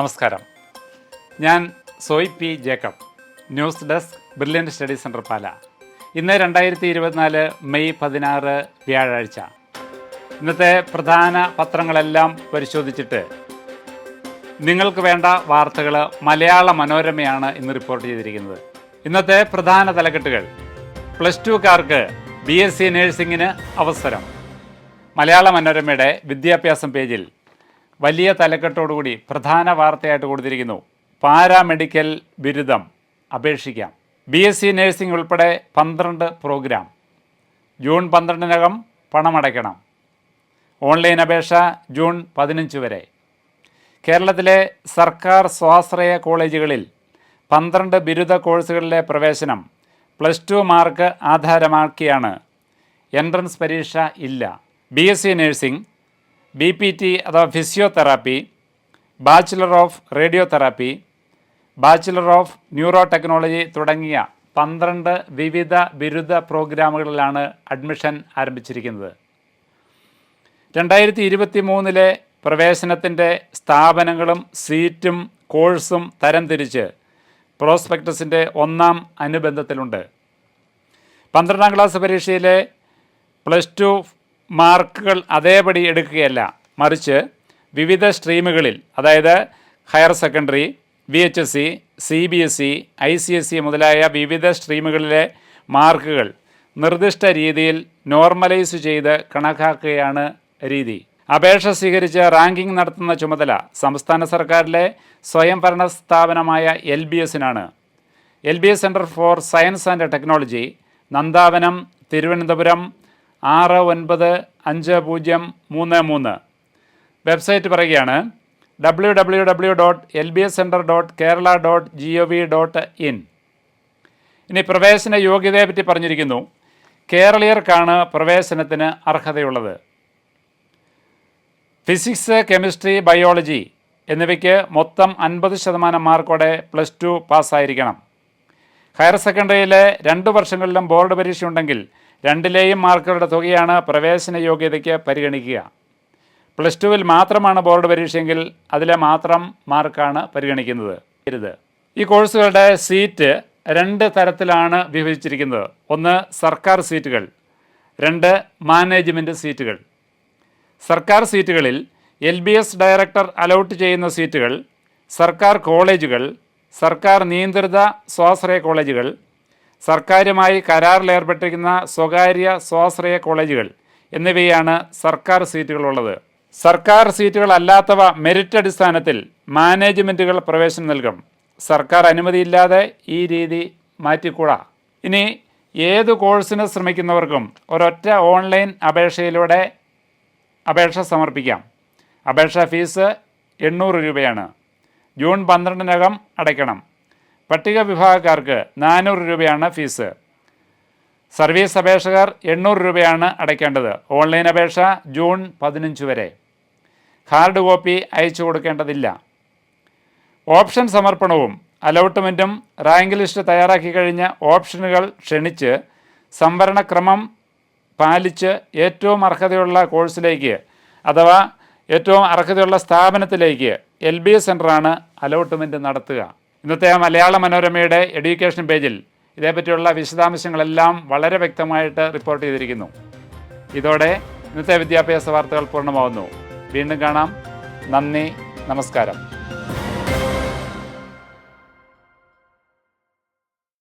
നമസ്കാരം. ഞാൻ Soy P Jacob, news desk, brilliant study centre Pala. ഇന്ന് 2024 മെയ് 16 വ്യാഴാഴ്ച. ഇന്നത്തെ പ്രധാന പത്രങ്ങളെല്ലാം പരിശോധിച്ചിട്ട് നിങ്ങൾക്ക് വേണ്ട വാർത്തകൾ മലയാള മനോരമയാണ് ഇന്ന് റിപ്പോർട്ട് ചെയ്തിരിക്കുന്നത്. ഇന്നത്തെ പ്രധാന തലക്കെട്ടുകൾ: +2കാർക്ക് BSc നേഴ്സിംഗിന് അവസരം. മലയാള മനോരമയുടെ വിദ്യാഭ്യാസം പേജിൽ വലിയ തലക്കെട്ടോടുകൂടി പ്രധാന വാർത്തയായിട്ട് കൊടുത്തിരിക്കുന്നു: പാരാമെഡിക്കൽ ബിരുദം അപേക്ഷിക്കാം. BSc നേഴ്സിംഗ് ഉൾപ്പെടെ 12 പ്രോഗ്രാം. ജൂൺ 12-നകം പണമടയ്ക്കണം. ഓൺലൈൻ അപേക്ഷ ജൂൺ 15 വരെ. കേരളത്തിലെ സർക്കാർ സ്വാശ്രയ കോളേജുകളിൽ 12 ബിരുദ കോഴ്സുകളിലെ പ്രവേശനം +2 മാർക്ക് ആധാരമാക്കിയാണ്. എൻട്രൻസ് പരീക്ഷ ഇല്ല. BSc നേഴ്സിംഗ്, BPT അഥവാ physiotherapy, bachelor of radiotherapy, bachelor of neuro technology തുടങ്ങിയ 12 വിവിധ ബിരുദ പ്രോഗ്രാമുകളിലാണ് അഡ്മിഷൻ ആരംഭിച്ചിരിക്കുന്നത്. 2023 പ്രവേശനത്തിൻ്റെ സ്ഥാപനങ്ങളും സീറ്റും കോഴ്സും തരംതിരിച്ച് പ്രോസ്പെക്ടസിൻ്റെ 1ാം അനുബന്ധത്തിലുണ്ട്. 12ാം ക്ലാസ് പരീക്ഷയിലെ +2 മാർക്കുകൾ അതേപടി എടുക്കുകയല്ല, മറിച്ച് വിവിധ സ്ട്രീമുകളിൽ, അതായത് higher secondary, VHSC, CBSE, ICSE മുതലായ വിവിധ സ്ട്രീമുകളിലെ മാർക്കുകൾ നിർദ്ദിഷ്ട രീതിയിൽ നോർമലൈസ് ചെയ്ത് കണക്കാക്കുകയാണ് രീതി. അപേക്ഷ സ്വീകരിച്ച് റാങ്കിംഗ് നടത്തുന്ന ചുമതല സംസ്ഥാന സർക്കാരിലെ സ്വയംഭരണ സ്ഥാപനമായ LBSനാണ്. LBS centre for science and technology, Nandavanam, Thiruvananthapuram 695033. Website പറയുകയാണ് www.lbscenter.kerala.gov.in. ഇനി പ്രവേശന യോഗ്യതയെ പറ്റി പറഞ്ഞിരിക്കുന്നു. കേരളീയർക്കാണ് പ്രവേശനത്തിന് അർഹതയുള്ളത്. ഫിസിക്സ്, കെമിസ്ട്രി, ബയോളജി എന്നിവയ്ക്ക് മൊത്തം 50% മാർക്കോടെ +2 പാസ്സായിരിക്കണം. ഹയർ സെക്കൻഡറിയിലെ 2 വർഷങ്ങളിലും ബോർഡ് പരീക്ഷയുണ്ടെങ്കിൽ 2ലെയും മാർക്കുകളുടെ തുകയാണ് പ്രവേശന യോഗ്യതയ്ക്ക് പരിഗണിക്കുക. +2വിൽ മാത്രമാണ് ബോർഡ് പരീക്ഷയെങ്കിൽ അതിലെ മാത്രം മാർക്കാണ് പരിഗണിക്കുന്നത്. ഈ കോഴ്സുകളുടെ സീറ്റ് 2 തരത്തിലാണ് വിഭജിച്ചിരിക്കുന്നത്. 1 സർക്കാർ സീറ്റുകൾ, 2 മാനേജ്മെൻറ്റ് സീറ്റുകൾ. സർക്കാർ സീറ്റുകളിൽ LBS ഡയറക്ടർ അലോട്ട് ചെയ്യുന്ന സീറ്റുകൾ സർക്കാർ കോളേജുകൾ, സർക്കാർ നിയന്ത്രിത സ്വാശ്രയ കോളേജുകൾ, സർക്കാരുമായി കരാറിലേർപ്പെട്ടിരിക്കുന്ന സ്വകാര്യ സ്വാശ്രയ കോളേജുകൾ എന്നിവയാണ് സർക്കാർ സീറ്റുകളുള്ളത്. സർക്കാർ സീറ്റുകളല്ലാത്തവ മെറിറ്റ് അടിസ്ഥാനത്തിൽ മാനേജ്മെൻറ്റുകൾ പ്രവേശനം നൽകും. സർക്കാർ അനുമതിയില്ലാതെ ഈ രീതി മാറ്റിക്കൂടാ. ഇനി ഏത് കോഴ്സിന് ശ്രമിക്കുന്നവർക്കും ഒരൊറ്റ ഓൺലൈൻ അപേക്ഷയിലൂടെ അപേക്ഷ സമർപ്പിക്കാം. അപേക്ഷാ ഫീസ് 800 രൂപയാണ്. ജൂൺ 12-നകം അടയ്ക്കണം. പട്ടിക വിഭാഗക്കാർക്ക് 400 രൂപയാണ് ഫീസ്. സർവീസ് അപേക്ഷകർ 800 രൂപയാണ് അടയ്ക്കേണ്ടത്. ഓൺലൈൻ അപേക്ഷ ജൂൺ 15 വരെ. ഹാർഡ് കോപ്പി അയച്ചു കൊടുക്കേണ്ടതില്ല. ഓപ്ഷൻ സമർപ്പണവും അലോട്ട്മെൻറ്റും റാങ്ക് ലിസ്റ്റ് തയ്യാറാക്കി കഴിഞ്ഞ ഓപ്ഷനുകൾ ക്ഷണിച്ച് സംവരണക്രമം പാലിച്ച് ഏറ്റവും അർഹതയുള്ള കോഴ്സിലേക്ക് അഥവാ ഏറ്റവും അർഹതയുള്ള സ്ഥാപനത്തിലേക്ക് LBS സെൻ്ററാണ് അലോട്ട്മെൻറ്റ് നടത്തുക. ഇന്നത്തെ മലയാള മനോരമയുടെ എഡ്യൂക്കേഷൻ പേജിൽ ഇതേപ്പറ്റിയുള്ള വിശദാംശങ്ങളെല്ലാം വളരെ വ്യക്തമായിട്ട് റിപ്പോർട്ട് ചെയ്തിരിക്കുന്നു. ഇതോടെ ഇന്നത്തെ വിദ്യാഭ്യാസ വാർത്തകൾ പൂർണ്ണമാവുന്നു. വീണ്ടും കാണാം. നന്ദി, നമസ്കാരം.